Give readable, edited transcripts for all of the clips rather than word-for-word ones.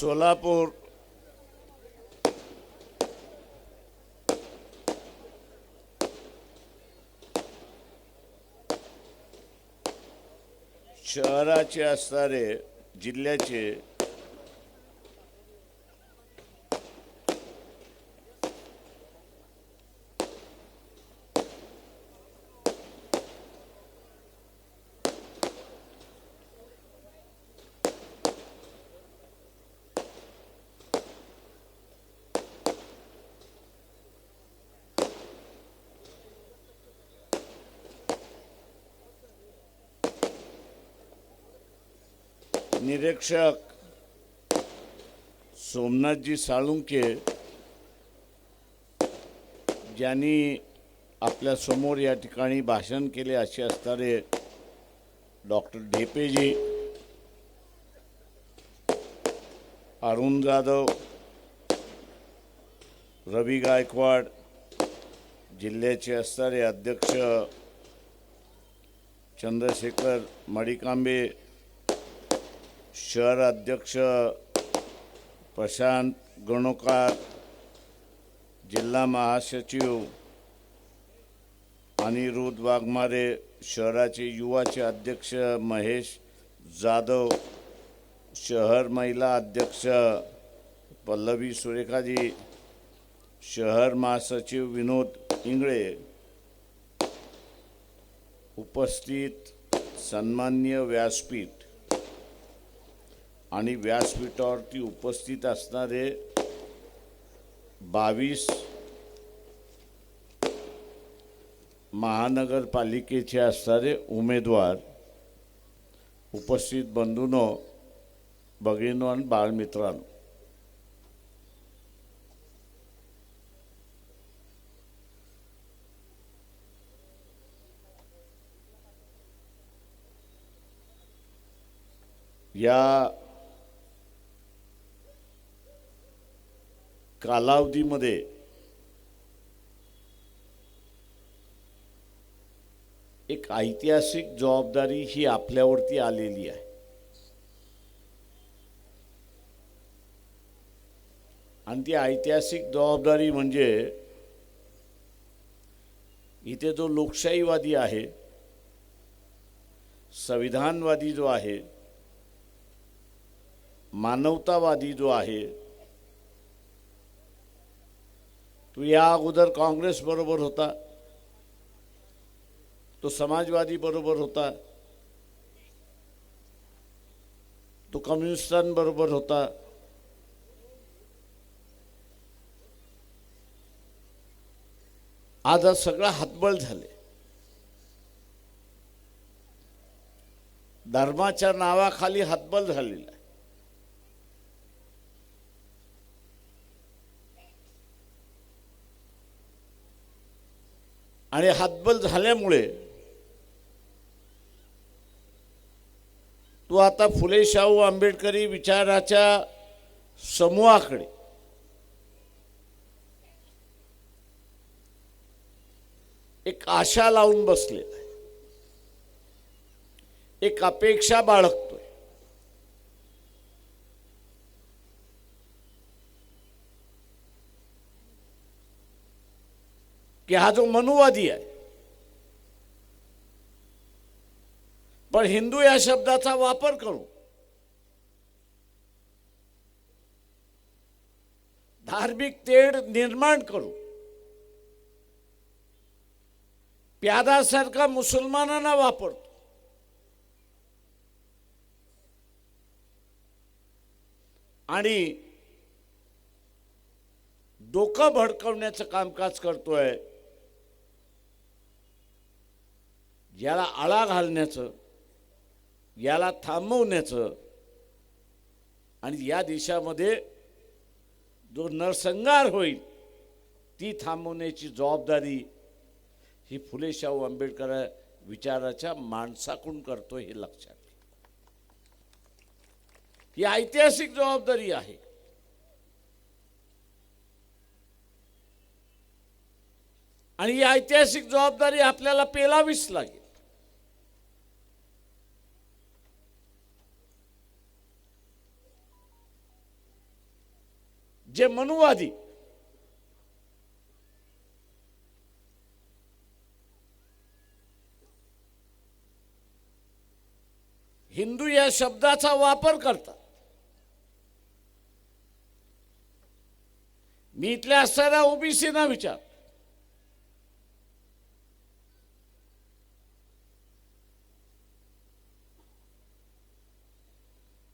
सोलापूर शहराचे असणारे जिल्ह्याचे निरीक्षक सोमनाथजी साळुंके ज्यांनी आपल्या समोर या ठिकाणी भाषण केले असे असणारे डॉक्टर ढेपेजी, अरुण जाधव, रवी गायकवाड, जिल्ह्याचे असणारे अध्यक्ष चंद्रशेखर मडिकांबे, शहर अध्यक्ष प्रशांत गणोकार, जिल्हा महासचिव अनिरुद्ध वाघमारे, शहराचे युवाचे अध्यक्ष महेश जाधव, शहर महिला अध्यक्ष पल्लवी सुरेखाजी, शहर महासचिव विनोद इंगळे, उपस्थित सन्माननीय व्यासपीठ आणि व्यासपीठावरती उपस्थित असणारे 22 महानगरपालिकेचे असणारे उमेदवार, उपस्थित बंधूंनो, भगिनींनो आणि बाळमित्रांनो, या कालावधीमध्ये एक ऐतिहासिक जबाबदारी ही आपल्यावरती आलेली आहे आणि ती ऐतिहासिक जबाबदारी म्हणजे इथे जो लोकशाहीवादी आहे, संविधानवादी जो आहे, मानवतावादी जो आहे, तो या अगोदर काँग्रेस बरोबर होता, तो समाजवादी बरोबर होता, तो कम्युनिस्टांबरोबर होता, आज सगळं हातबल झाले. धर्माच्या नावाखाली हातबल झालेला आहे. आणि हातबल झाल्यामुळे तो आता फुले शाहू आंबेडकरी विचाराच्या समूहाकडे एक आशा लावून बसलेला आहे, एक अपेक्षा बाळगतोय की हा जो मनुवादी आहे, पण हिंदू या शब्दाचा वापर करू धार्मिक तेढ निर्माण करू प्यादासारखा मुसलमानांना वापरतो आणि डोकं भडकवण्याचं कामकाज करतोय. याला आळा घालण्याचं, याला थांबवण्याचं आणि या देशामध्ये जो नरसंहार होईल ती थांबवण्याची जबाबदारी ही फुले शाहू आंबेडकर विचाराच्या माणसाकडून करतोय, हे लक्षात घ्या. ही ऐतिहासिक जबाबदारी आहे. आणि ही ऐतिहासिक जबाबदारी आपल्याला पेलावीच लागेल. जे मनुवादी, हिंदू या शब्दाचा वापर करतात. मी इथल्या असणाऱ्या ओबीसीना विचार,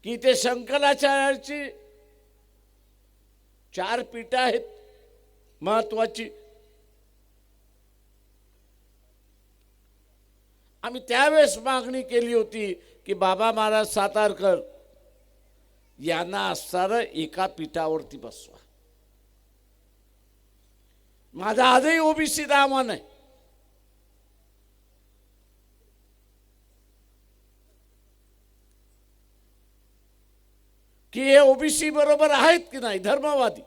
की ते शंकराचार्याची 4 पीठं आहेत महत्वाची. आम्ही त्यावेळेस मागणी केली होती की बाबा महाराज सातारकर यांना असणारं एका पीठावरती बसवा. माझा आजही ओबीसी आव्हान आहे की हे ओबीसी बरोबर आहेत की नाही, धर्मवादी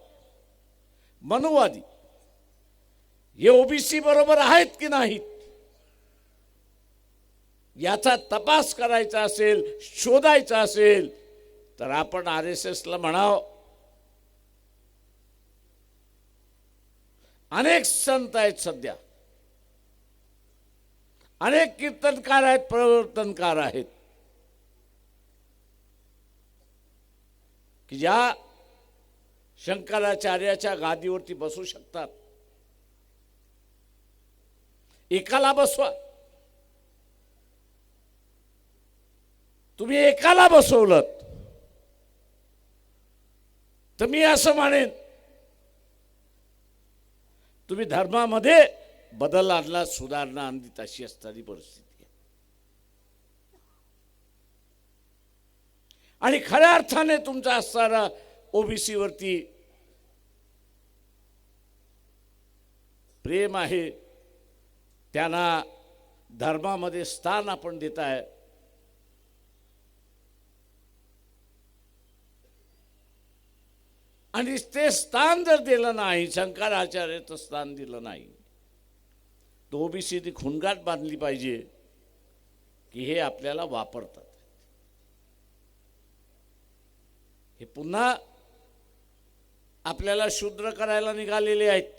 मनुवादी हे ओबीसी बरोबर आहेत की नाहीत याचा तपास करायचा असेल, शोधायचा असेल तर आपण RSSला म्हणावं. अनेक संत आहेत सध्या, अनेक कीर्तनकार आहेत, प्रवर्तनकार आहेत की ज्या शंकराचार्याच्या गादीवरती बसू शकतात. एकाला बसवा. तुम्ही एकाला बसवलं तर मी असं म्हणेन तुम्ही धर्मामध्ये बदल आणला, सुधारणा आणली, तशी असणारी परिस्थिती आहे. आणि खऱ्या अर्थाने तुमचा असणारा ओबीसी वरती प्रेम आहे, त्यांना धर्मामध्ये स्थान आपण देताय. आणि ते स्थान जर दिलं नाही, शंकराचार्याचं स्थान दिलं नाही, तो ओबीसीने खुणगाट बांधली पाहिजे की हे आपल्याला वापरतात. हे पुन्हा आपल्याला शूद्र करायला निघालेले आहेत.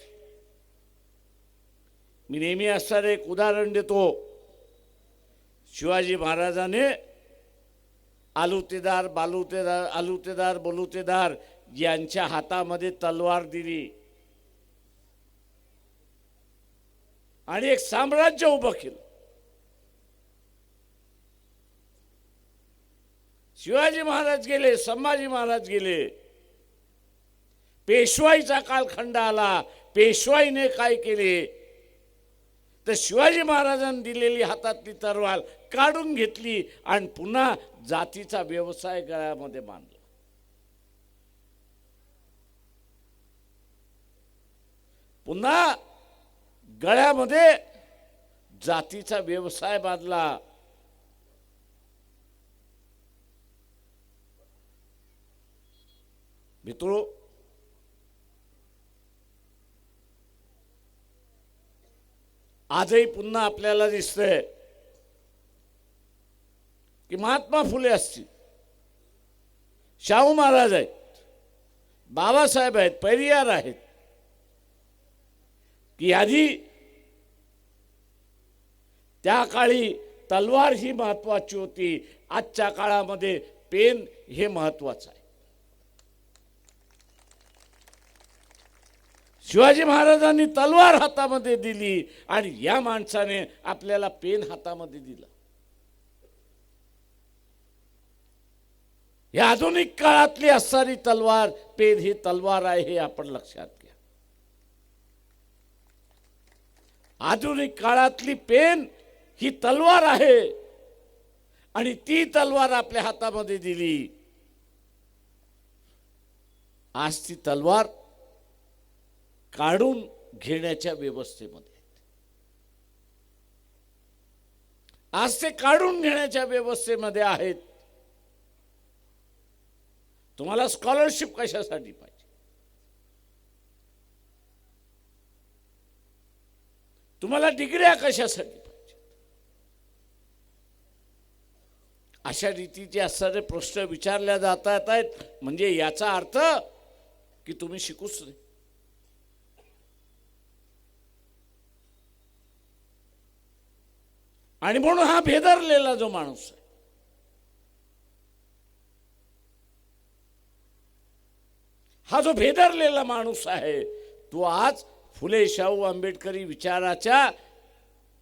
मी नेहमी असणारं एक उदाहरण देतो. शिवाजी महाराजांनी आलुतेदार बलुतेदार यांच्या हातामध्ये तलवार दिली आणि एक साम्राज्य उभं केलं. शिवाजी महाराज गेले, संभाजी महाराज गेले, पेशवाईचा कालखंड आला. पेशवाईने काय केले तर शिवाजी महाराजांनी दिलेली हातातली तलवार काढून घेतली आणि पुन्हा जातीचा व्यवसाय गळ्यामध्ये बांधला. पुन्हा गळ्यामध्ये जातीचा व्यवसाय बांधला. मित्रो, आजही पुन्हा आपल्याला दिसतंय की महात्मा फुले असतील, शाहू महाराज आहेत, बाबासाहेब आहेत, पेरियार आहेत की आधी त्या काळी तलवार ही महत्वाची होती. आजच्या काळामध्ये पेन हे महत्वाचं आहे. शिवाजी महाराजांनी तलवार हातामध्ये दिली आणि या माणसाने आपल्याला पेन हातामध्ये दिला. या आधुनिक काळातली असणारी तलवार, पेन ही तलवार आहे हे आपण लक्षात घ्या. आधुनिक काळातली पेन ही तलवार आहे आणि ती तलवार आपल्या हातामध्ये दिली. आज ती तलवार काढून घेण्याच्या व्यवस्थेमध्ये, आज ते काढून घेण्याच्या व्यवस्थेमध्ये आहेत. तुम्हाला स्कॉलरशिप कशासाठी पाहिजे, तुम्हाला डिग्र्या कशासाठी पाहिजे, अशा रीतीचे असणारे प्रश्न विचारले जात आहेत. म्हणजे याचा अर्थ की तुम्ही शिकूच नाही. आणि म्हणून हा भेदरलेला जो माणूस आहे, हा जो भेदरलेला माणूस आहे, तो आज फुले शाहू आंबेडकरी विचाराच्या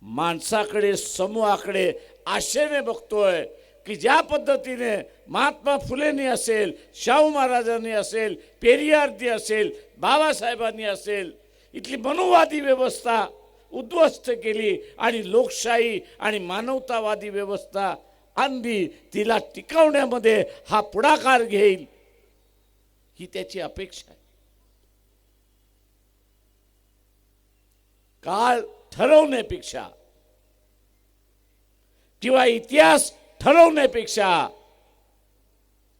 माणसाकडे, समूहाकडे आशेने बघतोय की ज्या पद्धतीने महात्मा फुलेंनी असेल, शाहू महाराजांनी असेल, पेरियारनी असेल, बाबासाहेबांनी असेल, इथली मनुवादी व्यवस्था उद्ध्वस्त केली आणि लोकशाही आणि मानवतावादी व्यवस्था आणली, तिला टिकवण्यामध्ये हा पुढाकार घेईल ही त्याची अपेक्षा आहे. काळ ठरवण्यापेक्षा किंवा इतिहास ठरवण्यापेक्षा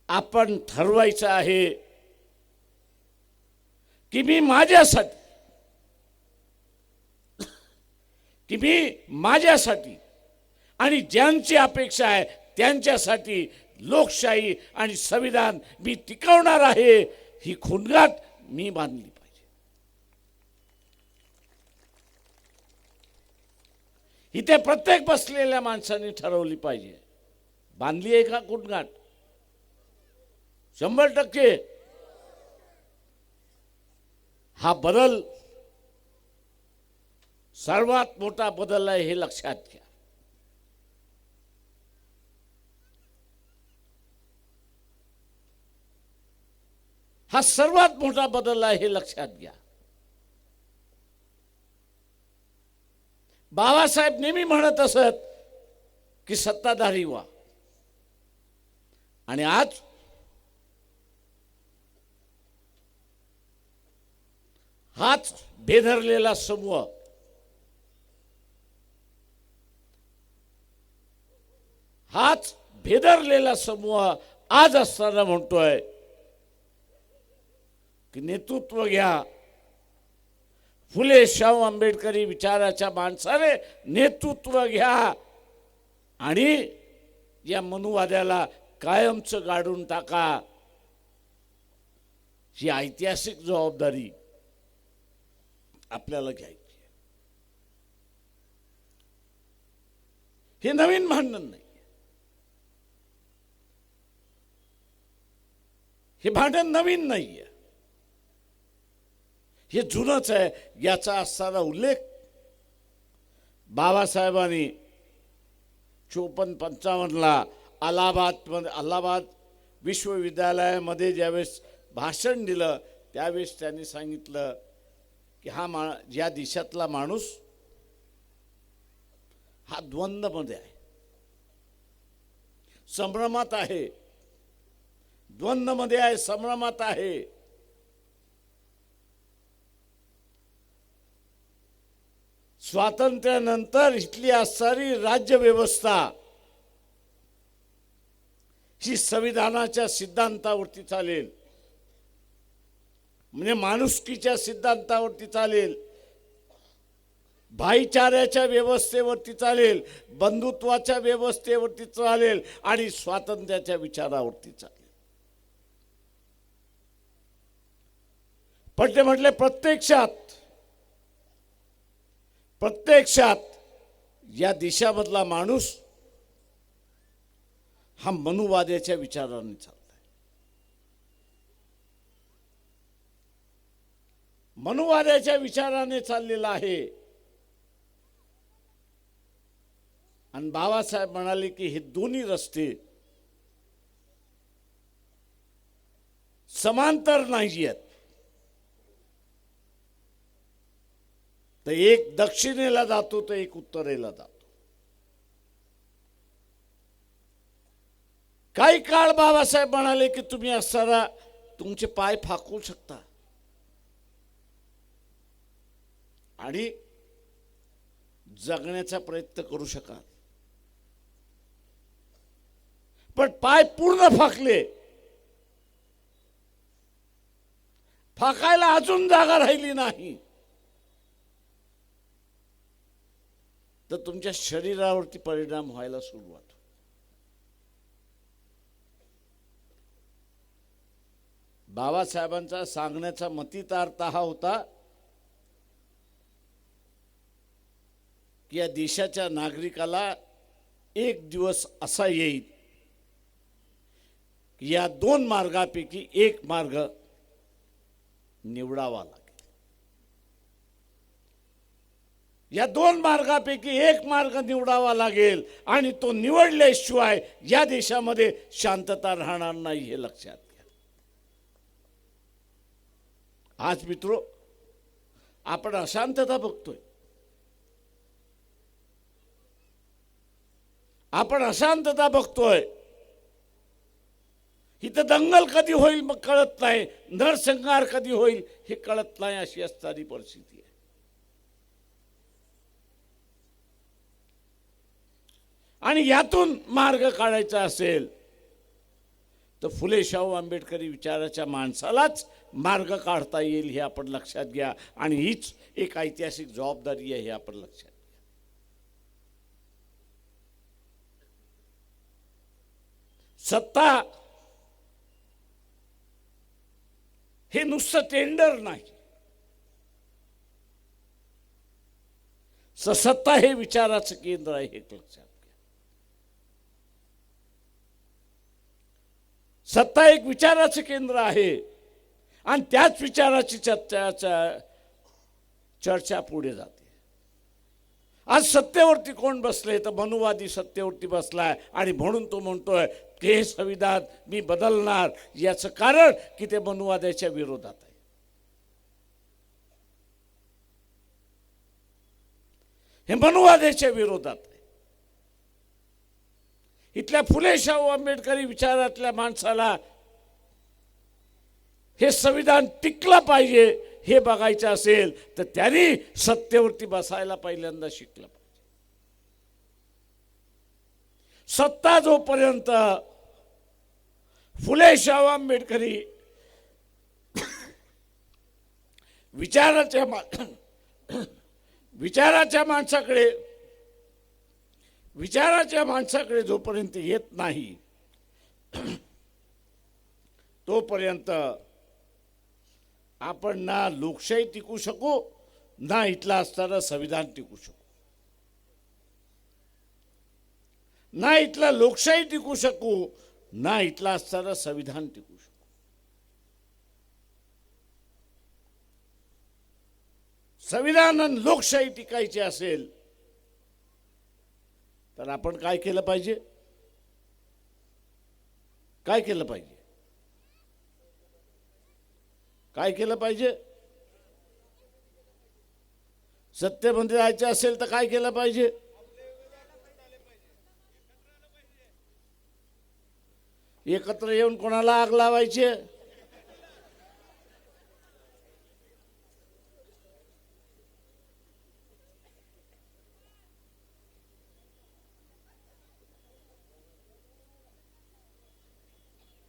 आपण ठरवायचं आहे की मी माझ्यासाठी आणि ज्यांची अपेक्षा आहे त्यांच्यासाठी लोकशाही आणि संविधान मी टिकवणार आहे, ही खुणगाट मी बांधली पाहिजे. इथे प्रत्येक बसलेल्या माणसाने ठरवली पाहिजे. बांधली आहे का खुणगाट? 100%. हा बदल सर्वात मोठा बदल आहे हे लक्षात घ्या. हा सर्वात मोठा बदल आहे हे लक्षात घ्या. बाबासाहेब नेहमी म्हणत असत की सत्ताधारी व्हा, आणि आज हाच बेधरलेला समूह, हाच भेदरलेला समूह आज असताना म्हणतोय की नेतृत्व घ्या. फुले शाहू आंबेडकरी विचाराच्या माणसाने नेतृत्व घ्या आणि या मनुवाद्याला कायमचं गाडून टाका. ही ऐतिहासिक जबाबदारी आपल्याला घ्यायची. हे नवीन भांडण नाही, हे भांडण नवीन नाहीये, हे जुनच आहे. याचा असणारा उल्लेख बाबासाहेबांनी 54-55 अलाहाबाद विश्वविद्यालयामध्ये ज्यावेळेस भाषण दिलं त्यावेळेस त्यांनी सांगितलं की या देशातला माणूस हा द्वंद्वमध्ये आहे, संभ्रमात आहे, द्वंद्वमध्ये आहे, संभ्रमात आहे. स्वातंत्र्यानंतर इथली असणारी राज्य व्यवस्था ही संविधानाच्या सिद्धांतावरती चालेल, म्हणजे माणुसकीच्या सिद्धांतावरती चालेल, भाईचाऱ्याच्या व्यवस्थेवरती चालेल, बंधुत्वाच्या व्यवस्थेवरती चालेल आणि स्वातंत्र्याच्या विचारावरती चालेल. पण ते म्हटले प्रत्यक्षात या देशामधला माणूस हा मनुवाद्याच्या विचाराने चाललाय. मनुवाद्याच्या विचाराने चाललेला आहे. आणि बाबासाहेब म्हणाले की हे दोन्ही रस्ते समांतर नाही आहेत, तर एक दक्षिणेला जातो तर एक उत्तरेला जातो. काही काळ बाबासाहेब म्हणाले की तुम्ही असताना तुमचे पाय फाकू शकता आणि जगण्याचा प्रयत्न करू शकाल, पण पाय पूर्ण फाकले, फाकायला अजून जागा राहिली नाही, तर तुमच्या शरीरावरती परिणाम व्हायला सुरुवात. बाबासाहेबांचा सांगण्याचा मतितार्थ हा होता की या देशाच्या नागरिकाला एक दिवस असा येईल की या दोन मार्गापैकी एक मार्ग निवडावा लागेल. या दोन मार्गापैकी एक मार्ग निवडावा लागेल आणि तो निवडल्याशिवाय या देशामध्ये शांतता राहणार नाही, हे लक्षात घ्या. आज मित्रो, आपण अशांतता बघतोय. आपण अशांतता बघतोय. इथं दंगल कधी होईल मग कळत नाही, नरसंहार कधी होईल हे कळत नाही, अशी असणारी परिस्थिती आहे. आणि यातून मार्ग काढायचा असेल तर फुले शाहू आंबेडकरी विचाराच्या माणसालाच मार्ग काढता येईल, हे आपण लक्षात घ्या. आणि हीच एक ऐतिहासिक जबाबदारी आहे, हे आपण लक्षात घ्या. सत्ता हे नुसतं टेंडर नाही, सत्ता हे विचाराचं केंद्र आहे, हे लक्षात घ्या. सत्ता एक विचाराचं केंद्र आहे आणि त्याच विचाराची चर्चा पुढे जाते. आज सत्तेवरती कोण बसले तर मनुवादी सत्तेवरती बसलाय आणि म्हणून तो म्हणतोय की हे संविधान मी बदलणार. याचं कारण की ते मनुवादाच्या विरोधात आहे. हे मनुवादाच्या विरोधात आहे. इथल्या फुले शाहू आंबेडकरी विचारातल्या माणसाला हे संविधान टिकलं पाहिजे हे बघायचं असेल तर त्यांनी सत्तेवरती बसायला पहिल्यांदा शिकलं पाहिजे. सत्ता जोपर्यंत फुले शाहू आंबेडकरी विचाराच्या माणसाकडे जोपर्यंत येत नाही तोपर्यंत आपण ना लोकशाही टिकू शकू ना इथलं असणारं संविधान टिकू शकू. ना इथला लोकशाही टिकू शकू ना इथलं असणारं संविधान टिकू शकू. संविधान आणि लोकशाही टिकायची असेल तर आपण काय केलं पाहिजे? काय केलं पाहिजे? काय केलं पाहिजे? सत्तेमध्ये जायचे असेल तर काय केलं पाहिजे? एकत्र येऊन कोणाला आग लावायची?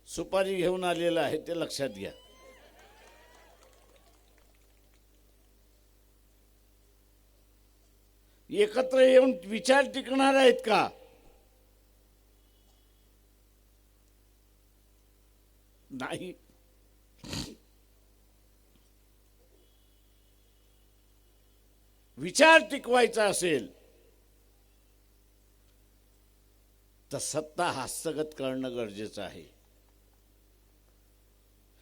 सुपारी घेऊन आलेलं आहे ते लक्षात घ्या. एकत्र येऊन विचार टिकणार आहेत का? नाही. विचार टिकवायचा असेल तर सत्ता हस्तगत करणं गरजेचं आहे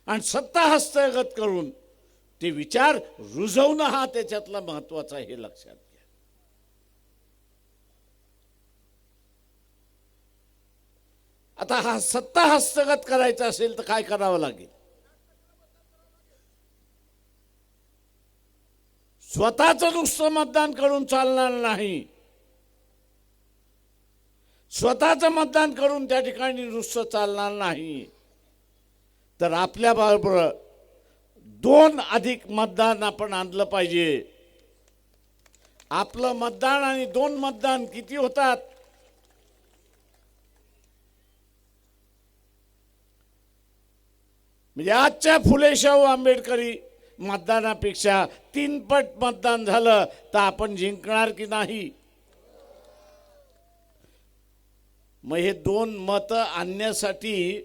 आणि सत्ता हस्तगत करून ते विचार रुजवणं हा त्याच्यातला महत्वाचा आहे, हे लक्षात घ्या. आता हा सत्ता हस्तगत करायचा असेल तर काय करावं लागेल? स्वतःचं नुसतं मतदान करून चालणार नाही. स्वतःचं मतदान करून त्या ठिकाणी नुसतं चालणार नाही, तर आपल्या बरोबर 2 अधिक मतदान आपण आणलं पाहिजे. आपलं मतदान आणि 2 मतदान किती होतात? म्हणजे आजच्या फुले शाहू आंबेडकरी मतदानापेक्षा 3 पट मतदान झालं तर आपण जिंकणार की नाही? मग हे 2 मतं आणण्यासाठी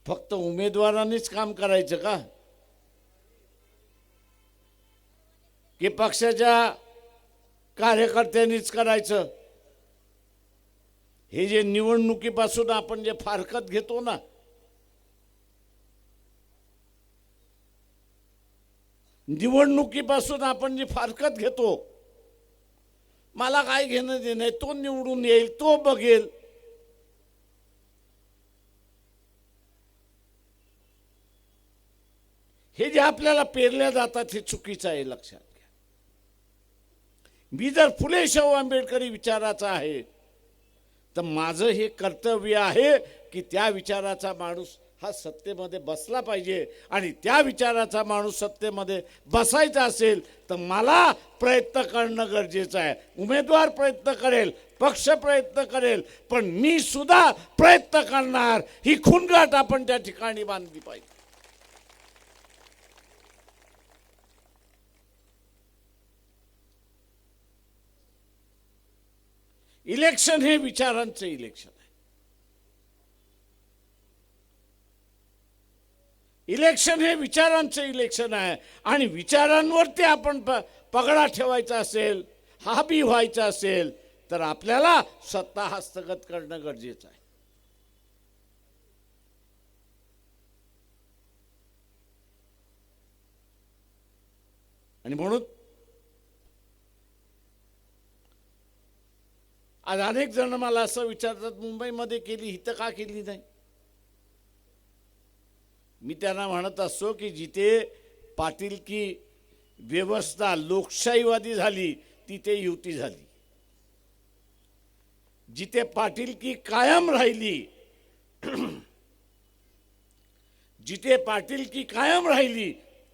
फक्त उमेदवारांनीच काम करायचं का, की पक्षाच्या कार्यकर्त्यांनीच करायचं? हे जे निवडणुकीपासून आपण जे फारकत घेतो ना, निवडणुकीपासून आपण जी फारकत घेतो, मला काय घेणं देणं आहे, तो निवडून येईल, तो बघेल, हे जे आपल्याला पेरल्या जातात हे चुकीचं आहे, लक्षात घ्या. मी जर फुले शाहू आंबेडकरी विचाराचा आहे तर माझं हे कर्तव्य आहे की त्या विचाराचा माणूस हा सत्तेमध्ये बसला पाहिजे, आणि त्या विचाराचा माणूस सत्तेमध्ये बसायचा असेल तर मला प्रयत्न करणं गरजेचं आहे. उमेदवार प्रयत्न करेल, पक्ष प्रयत्न करेल, पण मी सुद्धा प्रयत्न करणार, ही खूणगाठ आपण त्या ठिकाणी बांधली पाहिजे. इलेक्शन हे विचारांचं इलेक्शन आहे. इलेक्शन हे विचारांचं इलेक्शन आहे, आणि विचारांवरती आपण पगडा ठेवायचा असेल, हाबी व्हायचा असेल तर आपल्याला सत्ता हस्तगत करणं गरजेचं आहे. आणि म्हणून आज अनेक जण मला असं विचारतात, मुंबईमध्ये केली, इथं का केली नाही? मी त्यांना म्हणत असतो की जिथे पाटीलकी व्यवस्था लोकशाहीवादी झाली तिथे युती झाली, जिथे पाटीलकी कायम राहिली, जिथे पाटीलकी कायम राहिली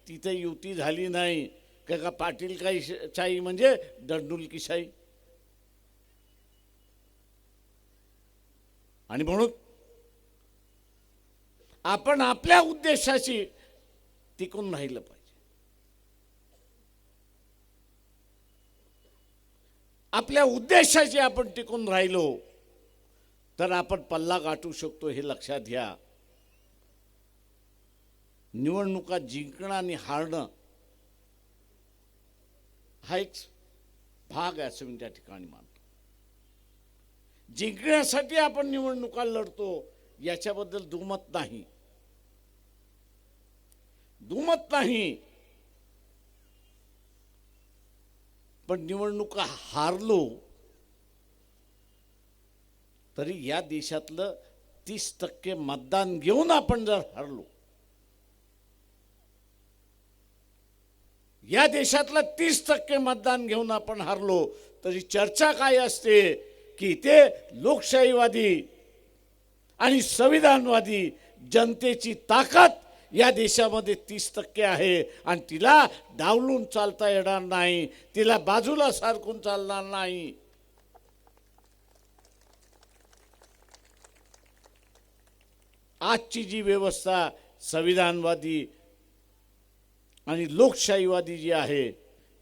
तिथे युती झाली नाही. का पाटील शाही म्हणजे दंडुलकीशाही. आणि म्हणून आपण आपल्या उद्देशाशी टिकून राहिलं पाहिजे. आपल्या उद्देशाशी आपण टिकून राहिलो तर आपण पल्ला गाठू शकतो, हे लक्षात घ्या. निवडणुका जिंकणं आणि हारणं हा एक भाग आहे असं मी त्या ठिकाणी मानतो. जिंकण्यासाठी आपण निवडणुका लढतो याच्याबद्दल दुमत नाही, दुमत नाही. पण निवडणुका हारलो तरी या देशातलं 30% मतदान घेऊन आपण जर हरलो, या देशातलं 30% मतदान घेऊन आपण हरलो तरी चर्चा काय असते की ते लोकशाहीवादी आणि संविधानवादी जनतेची ताकद या देशामध्ये 30% आहे, आणि तिला डावलून चालता येणार नाही, तिला बाजूला सारखून चालणार नाही. आजची जी व्यवस्था संविधानवादी आणि लोकशाहीवादी जी आहे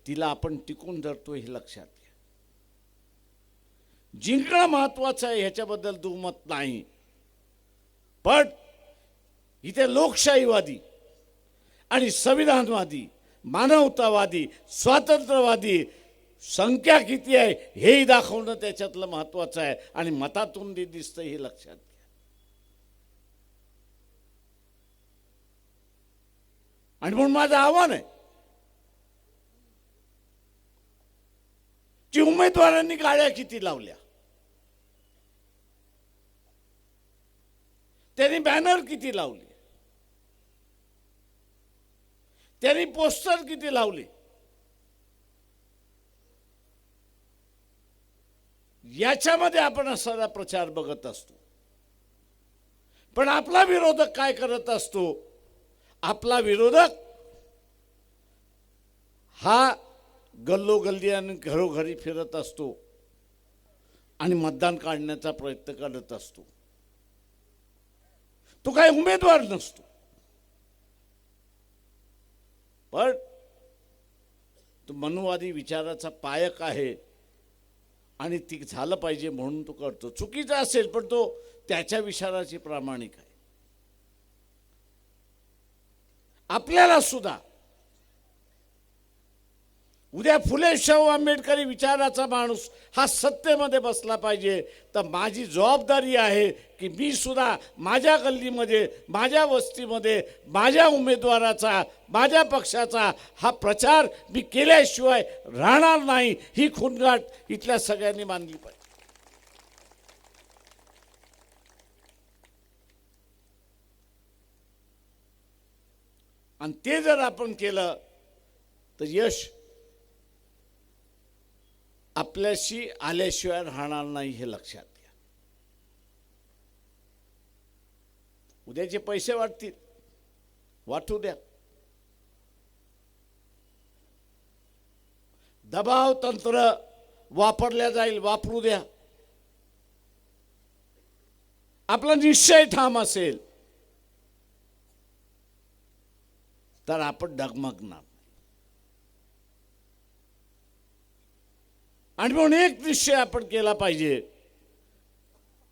तिला आपण टिकून धरतो, हे लक्षात घ्या. जिंकणं महत्वाचं आहे ह्याच्याबद्दल दुमत नाही, पण इथे लोकशाहीवादी आणि संविधानवादी, मानवतावादी, स्वातंत्र्यवादी संख्या किती आहे हेही दाखवणं त्याच्यातलं महत्वाचं आहे, आणि मतातून ते दिसतं, हे लक्षात घ्या. आणि म्हणून माझं आव्हान आहे की उमेदवारांनी गाड्या किती लावल्या, त्यांनी बॅनर किती लावले, त्यांनी पोस्टर किती लावले, याच्यामध्ये आपण असा प्रचार बघत असतो. पण आपला विरोधक काय करत असतो? आपला विरोधक हा गल्लोगल्ली आणि घरोघरी फिरत असतो आणि मतदान काढण्याचा प्रयत्न करत असतो. तो काय उमेदवार नसतो, पण तो मनुवादी विचाराचा पायक आहे आणि ती झालं पाहिजे म्हणून तो करतो. चुकीचा असेल पण तो त्याच्या विचाराची प्रामाणिक आहे. आपल्याला सुद्धा उद्या फुले शाहू आंबेडकरी विचाराचा माणूस हा सत्तेमध्ये बसला पाहिजे, तर माझी जबाबदारी आहे की मी सुद्धा माझ्या गल्लीमध्ये, माझ्या वस्तीमध्ये माझ्या उमेदवाराचा, माझ्या पक्षाचा हा प्रचार मी केल्याशिवाय राहणार नाही, ही खूणगाठ इथल्या सगळ्यांनी मानली पाहिजे. आणि ते जर आपण केलं तर यश आपल्याशी आल्याशिवाय राहणार नाही, हे लक्षात घ्या. उद्याचे पैसे वाटतील, वाटू द्या. दबाव तंत्र वापरल्या जाईल, वापरू द्या. आपला निश्चय ठाम असेल तर आपण डगमगणार. आणि म्हणून एक निश्चय आपण केला पाहिजे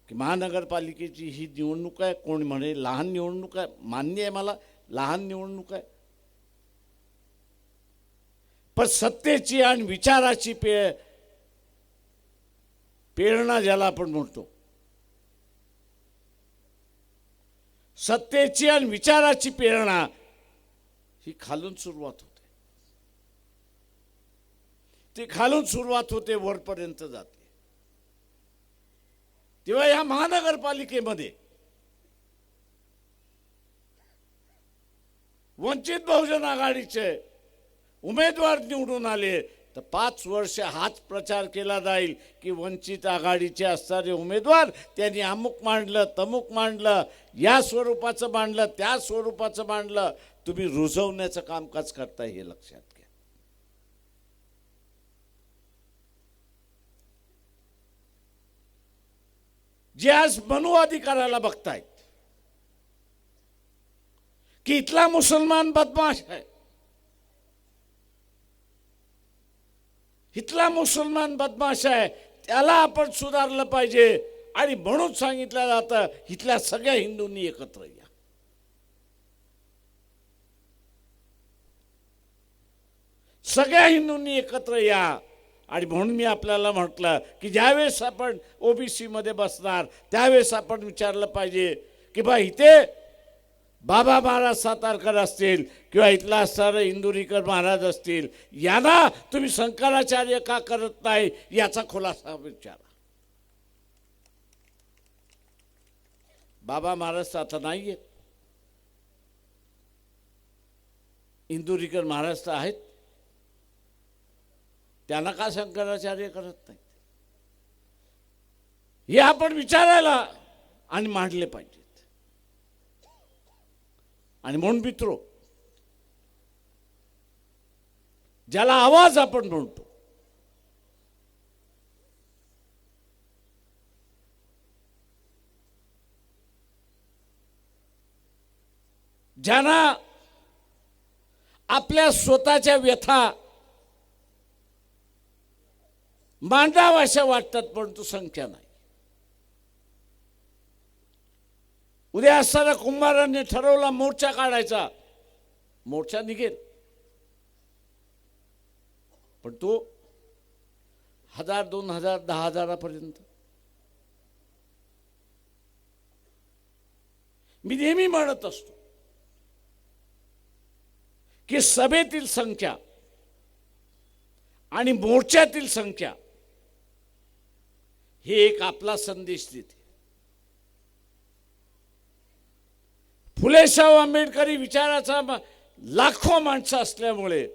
की महानगरपालिकेची ही निवडणूक आहे. कोण म्हणे लहान निवडणूक आहे, मान्य आहे मला, लहान निवडणूक आहे, पण सत्तेची आणि विचाराची प्रेरणा ज्याला आपण म्हणतो, सत्तेची आणि विचाराची प्रेरणा ही खालून सुरुवात होते. ती खालून सुरुवात होते, वरपर्यंत जाते. तेव्हा या महानगरपालिकेमध्ये वंचित बहुजन आघाडीचे उमेदवार निवडून आले तर 5 वर्ष हाच प्रचार केला जाईल की वंचित आघाडीचे असणारे उमेदवार त्यांनी अमुक मांडलं, तमुक मांडलं, या स्वरूपाचं मांडलं, त्या स्वरूपाचं मांडलं. तुम्ही रुजवण्याचं कामकाज करताय, हे लक्षात घ्या. जे आज मनुवादी करायला बघतायत की इथला मुसलमान बदमाश आहे, इथला मुसलमान बदमाश आहे, त्याला आपण सुधारलं पाहिजे, आणि म्हणून सांगितलं जातं इथल्या सगळ्या हिंदूंनी एकत्र या. सगळ्या हिंदूंनी एकत्र या. आणि म्हणून मी आपल्याला म्हटलं की ज्यावेळेस आपण ओबीसी मध्ये बसणार त्यावेळेस आपण विचारलं पाहिजे की बा इथे बाबा महाराज सातारकर असतील किंवा इथला असणारे इंदुरीकर महाराज असतील, यांना तुम्ही शंकराचार्य का करत नाही याचा खुलासा विचारा. बाबा महाराज आता नाहीये, इंदुरीकर महाराज तर आहेत, त्यांना का शंकराचार्य करत नाही, हे आपण विचारायला आणि मांडले पाहिजेत. आणि म्हणून मित्रो, ज्याला आवाज आपण म्हणतो, ज्यांना आपल्या स्वतःच्या व्यथा मांडाव्याशा वाटतात परंतु संख्या नाही. उद्या असताना कुंभारांनी ठरवला मोर्चा काढायचा, मोर्चा निघेल, पण तो 1000, 2000, 10,000 मी नेहमी म्हणत असतो की सभेतील संख्या आणि मोर्चातील संख्या हे एक आपला संदेश देते. फुले शाहू आंबेडकरी विचाराचा लाखो माणसं असल्यामुळे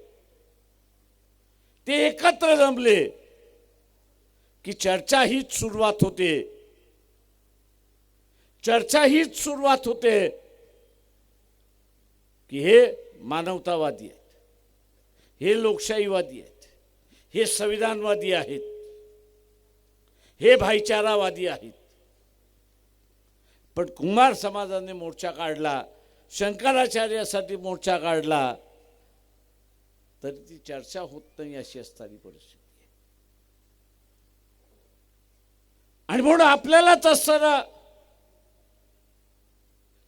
ते एकत्र जमले की चर्चा हीच सुरुवात होते. चर्चा हीच सुरुवात होते की हे मानवतावादी आहेत, हे लोकशाहीवादी आहेत, हे संविधानवादी आहेत, हे भाईचारावादी आहेत. पण कुंभार समाजाने मोर्चा काढला, शंकराचार्यासाठी मोर्चा काढला, तरी ती चर्चा होत नाही अशी असणारी परिस्थिती आहे. आणि म्हणून आपल्यालाच असणारा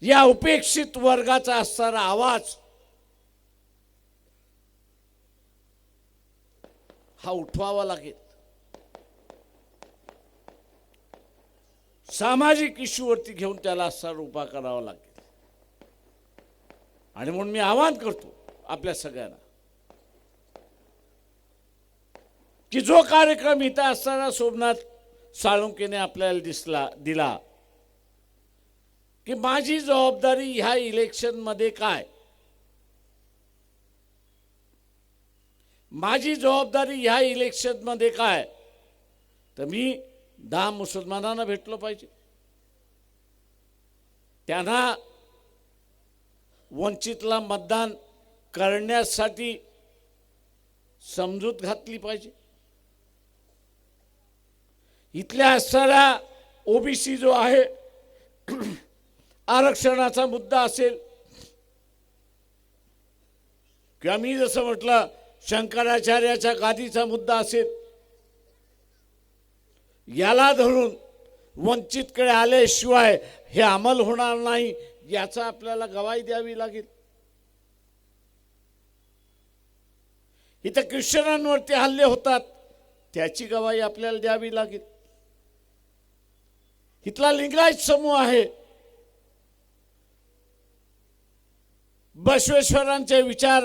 या उपेक्षित वर्गाचा असणारा आवाज हा उठवावा लागेल. सामाजिक इश्यूवरती घेऊन त्याला सर उभा करावा लागेल. आणि म्हणून मी आवाहन करतो आपल्या सगळ्यांना की जो कार्यक्रम इथं असताना सोमनाथ साळुंकेने आपल्याला दिला की माझी जबाबदारी ह्या इलेक्शनमध्ये काय, माझी जबाबदारी ह्या इलेक्शनमध्ये काय, तर मी 10 मुसलमानांना भेटलो पाहिजे, त्यांना वंचितला मतदान करण्यासाठी समजूत घातली पाहिजे. इथल्या असणारा ओबीसी जो आहे आरक्षणाचा मुद्दा असेल किंवा मी जसं म्हटलं शंकराचार्याच्या गादीचा मुद्दा असेल, याला धरून वंचितकडे आल्याशिवाय हे अंमल होणार नाही याचा आपल्याला गवाही द्यावी लागेल. इथं ख्रिश्चनांवरती हल्ले होतात त्याची गवाही आपल्याला द्यावी लागेल. इथला लिंगायत समूह आहे, बसवेश्वरांचे विचार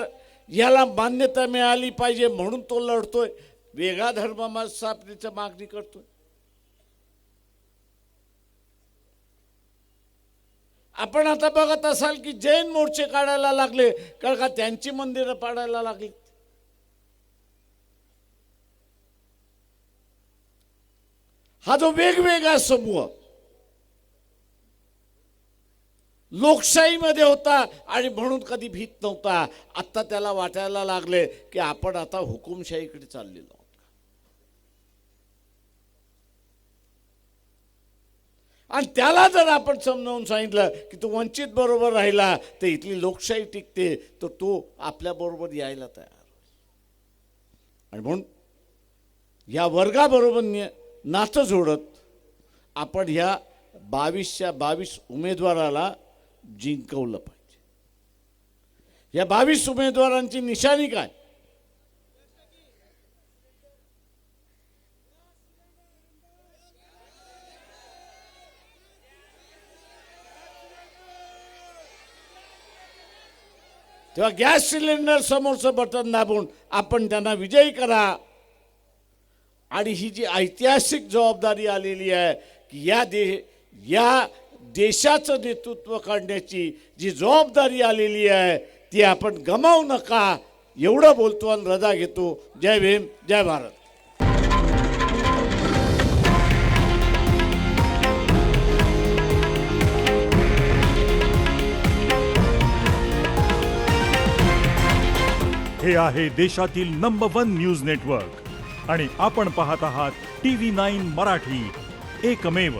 याला मान्यता मिळाली पाहिजे म्हणून तो लढतोय, वेगळा धर्म स्थापनेची मागणी करतोय. आपण आता बघत असाल की जैन मोर्चे काढायला लागले कारण का त्यांची मंदिरं पाडायला लागली. हा जो वेगवेगळा समूह लोकशाहीमध्ये होता आणि म्हणून कधी भीत नव्हता, आता त्याला वाटायला लागले की आपण आता हुकुमशाहीकडे चाललेलो आहोत. आणि त्याला जर आपण समजावून सांगितलं की तू वंचित बरोबर राहिला तर इथली लोकशाही टिकते, तर तो आपल्या बरोबर यायला तयार. आणि म्हणून या वर्गाबरोबर नातं जोडत आपण ह्या 22च्या 22 उमेदवाराला जिंकवलं पाहिजे. या 22 उमेदवारांची निशाणी काय? तेव्हा गॅस सिलेंडर समोरचं बटन दाबून आपण त्यांना विजयी करा. आणि ही जी ऐतिहासिक जबाबदारी आलेली आहे की या देशाचं नेतृत्व करण्याची जी जबाबदारी आलेली आहे ती आपण गमावू नका, एवढं बोलतो आणि रजा घेतो. जय भीम, जय भारत. हे आहे देशातील नंबर 1 न्यूज नेटवर्क आणि आपण पाहत आहात TV9 मराठी, एकमेव.